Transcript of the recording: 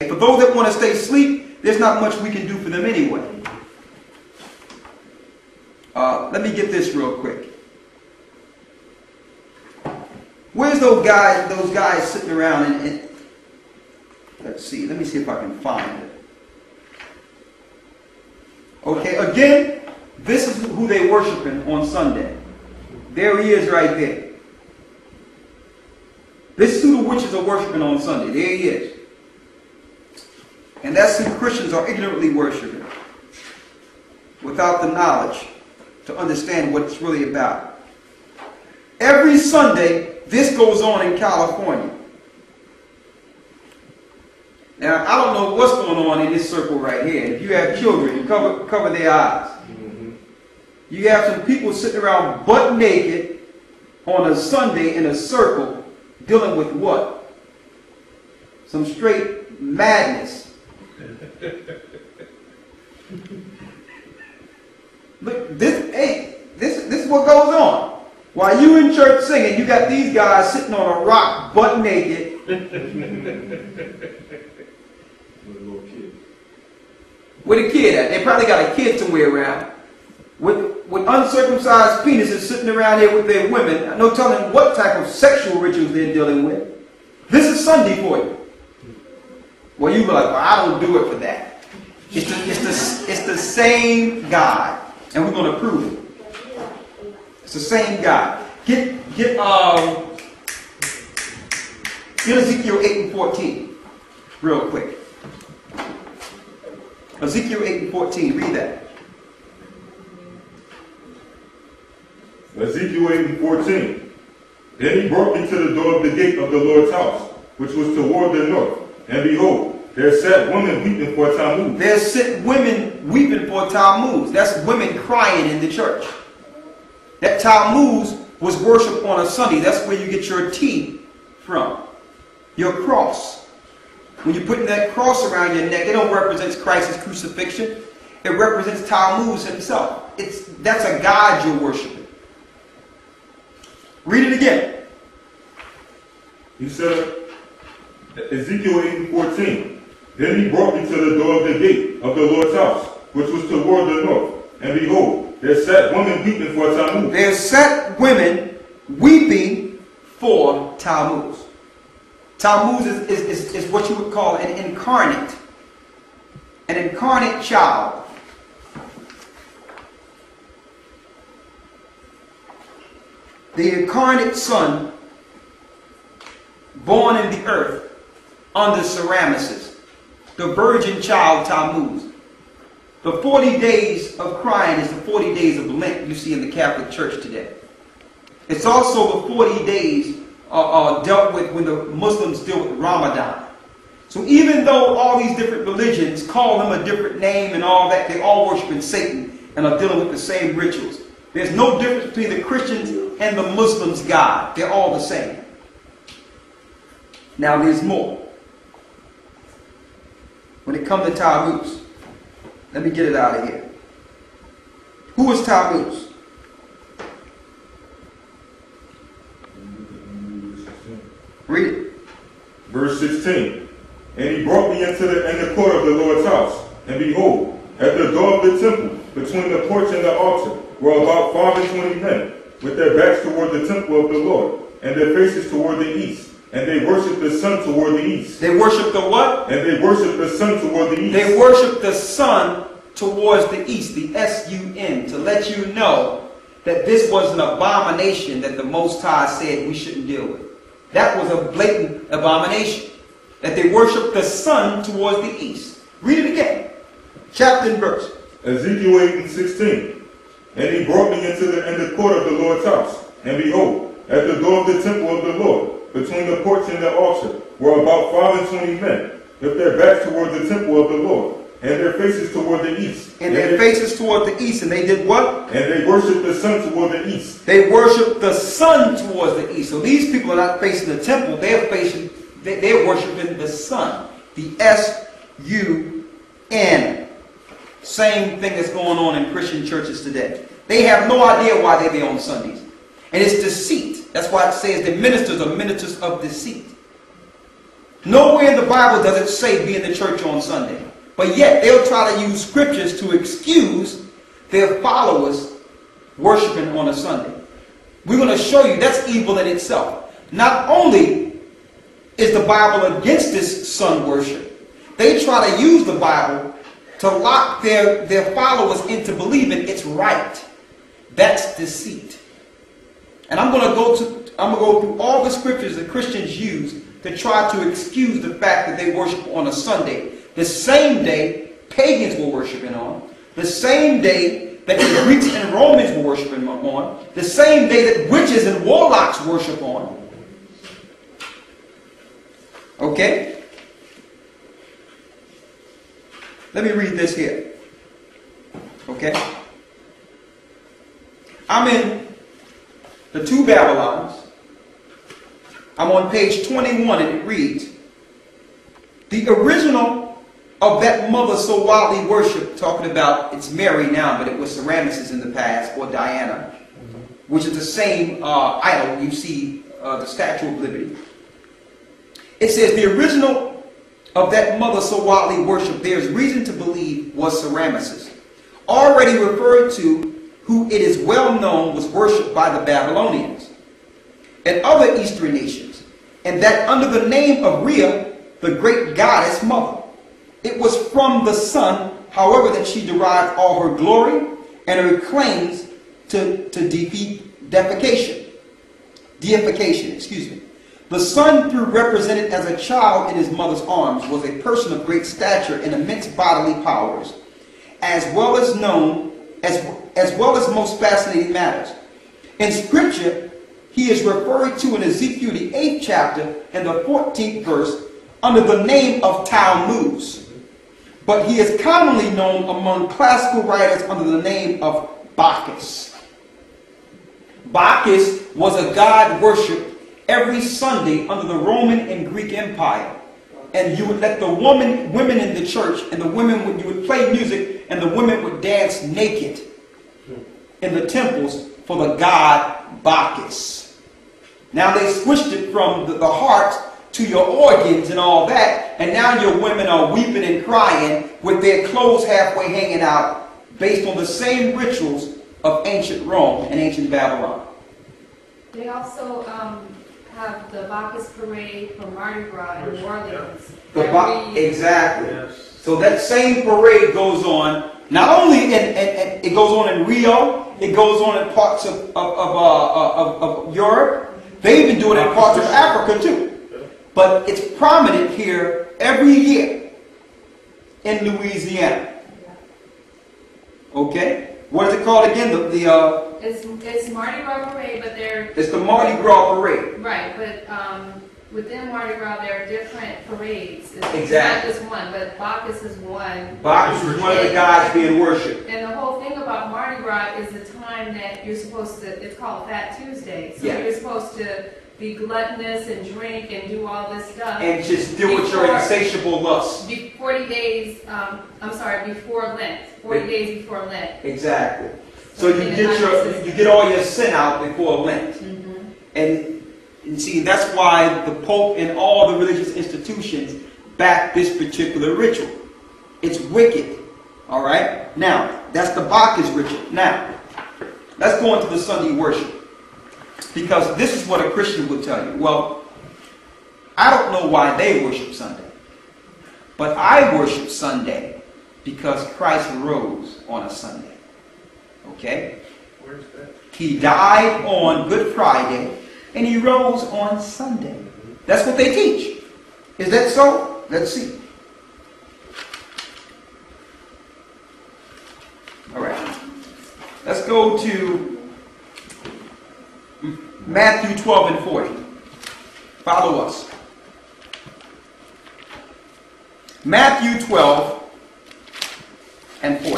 For those that want to stay asleep, there's not much we can do for them anyway. Let me get this real quick. Where's those guys sitting around and let's see, let me see if I can find it. Okay, again, this is who they worshiping on Sunday. There he is right there. This is who the witches are worshiping on Sunday. There he is. And that's who Christians are ignorantly worshiping, without the knowledge to understand what it's really about. Every Sunday, this goes on in California. Now, I don't know what's going on in this circle right here. If you have children, cover their eyes. You have some people sitting around butt naked on a Sunday in a circle dealing with what? Some straight madness. Look, this is what goes on. While you in church singing, you got these guys sitting on a rock butt naked. Where the kid at? They probably got a kid somewhere around. With uncircumcised penises sitting around here with their women. No telling what type of sexual rituals they're dealing with. This is Sunday for you. Well, you be like, well, I don't do it for that. It's the same God. And we're going to prove it. It's the same God. Get Ezekiel 8 and 14 real quick. Ezekiel 8 and 14. Read that. Ezekiel 8 and 14. Then he brought me to the door of the gate of the Lord's house, which was toward the north. And behold, there sat women weeping for Tammuz. There sit women weeping for Tammuz. That's women crying in the church. That Tammuz was worshipped on a Sunday. That's where you get your T from. Your cross. When you're putting that cross around your neck, it don't represent Christ's crucifixion. It represents Tammuz himself. That's a God you're worshiping. Read it again. He said, Ezekiel 8 and 14. Then he brought me to the door of the gate of the Lord's house, which was toward the north. And behold, there sat women weeping for Tammuz. There sat women weeping for Tammuz. Tammuz is what you would call an incarnate child. The incarnate son born in the earth under Semiramis, the virgin child Tammuz. The 40 days of crying is the 40 days of Lent you see in the Catholic Church today. It's also the 40 days dealt with when the Muslims deal with Ramadan. So even though all these different religions call them a different name and all that, they all worship Satan and are dealing with the same rituals. There's no difference between the Christians and the Muslims' God. They're all the same. Now there's more. When it comes to Tammuz, let me get it out of here. Who is Tammuz? Read it. Verse 16. And he brought me into the court of the Lord's house. And behold, at the door of the temple, between the porch and the altar, were about 25 men, with their backs toward the temple of the Lord, and their faces toward the east. And they worship the sun toward the east. They worship the what? And they worship the sun toward the east. They worship the sun towards the east, the S-U-N, to let you know that this was an abomination that the Most High said we shouldn't deal with. That was a blatant abomination, that they worship the sun towards the east. Read it again. Chapter and verse. Ezekiel 8 and 16. And he brought me into the court of the Lord's house. And behold, at the door of the temple of the Lord, between the porch and the altar, were about 25 men, with their backs toward the temple of the Lord, and their faces toward the east. And their faces toward the east. And they did what? And they worshiped the sun toward the east. They worshiped the sun towards the east. So these people are not facing the temple. They're worshiping the sun. The S-U-N. Same thing that's going on in Christian churches today. They have no idea why they're there on Sundays. And it's deceit. That's why it says the ministers are ministers of deceit. Nowhere in the Bible does it say be in the church on Sunday. But yet they'll try to use scriptures to excuse their followers worshiping on a Sunday. We're going to show you that's evil in itself. Not only is the Bible against this sun worship, they try to use the Bible to lock their followers into believing it's right. That's deceit. And I'm going to go through all the scriptures that Christians use to try to excuse the fact that they worship on a Sunday. The same day pagans were worshiping on. The same day that the Greeks and Romans were worshiping on. The same day that witches and warlocks worship on. Okay? Let me read this here. Okay? I'm in the two Babylons. I'm on page 21 and it reads, the original of that mother so widely worshipped, talking about it's Mary now, but it was Semiramis in the past, or Diana, which is the same idol you see, the Statue of Liberty. It says the original of that mother so widely worshipped, there is reason to believe was Semiramis, already referred to, who it is well known was worshipped by the Babylonians and other eastern nations, and that under the name of Rhea, the great goddess mother. It was from the sun, however, that she derived all her glory and her claims to deification. The son, through represented as a child in his mother's arms, was a person of great stature and immense bodily powers, as well as most fascinating matters. In Scripture, he is referred to in Ezekiel the 8th chapter and the 14th verse under the name of Tammuz. But he is commonly known among classical writers under the name of Bacchus. Bacchus was a god worshipped every Sunday under the Roman and Greek Empire. And you would let the women in the church, and the women, you would play music, and the women would dance naked in the temples for the god Bacchus. Now they switched it from the heart to your organs and all that, and now your women are weeping and crying with their clothes halfway hanging out based on the same rituals of ancient Rome and ancient Babylon. They also have the Bacchus parade for Mardi Gras in New Orleans. Exactly. Yes. So that same parade goes on, not only it goes on in Rio, it goes on in parts of Europe. They even do it in parts of Africa too. But it's prominent here every year in Louisiana. Okay? What is it called again? It's Mardi Gras parade, but it's the Mardi Gras parade. Right, but within Mardi Gras there are different parades. It's Exactly. not just one, but Bacchus is one. Bacchus is one of the gods being worshipped. And the whole thing about Mardi Gras is the time that you're supposed to, it's called Fat Tuesday. So Yeah. you're supposed to be gluttonous and drink and do all this stuff. And just deal with your insatiable lust. 40 days, before Lent. 40 days before Lent. Exactly. So you get all your sin out before Lent. Mm-hmm. And see, that's why the Pope and all the religious institutions back this particular ritual. It's wicked. All right? Now, that's the Bacchus ritual. Now, let's go into the Sunday worship. Because this is what a Christian would tell you. Well, I don't know why they worship Sunday. But I worship Sunday because Christ rose on a Sunday. Okay? Where's that? He died on Good Friday and he rose on Sunday. That's what they teach. Is that so? Let's see. All right. Let's go to Matthew 12 and 40. Follow us. Matthew 12 and 40.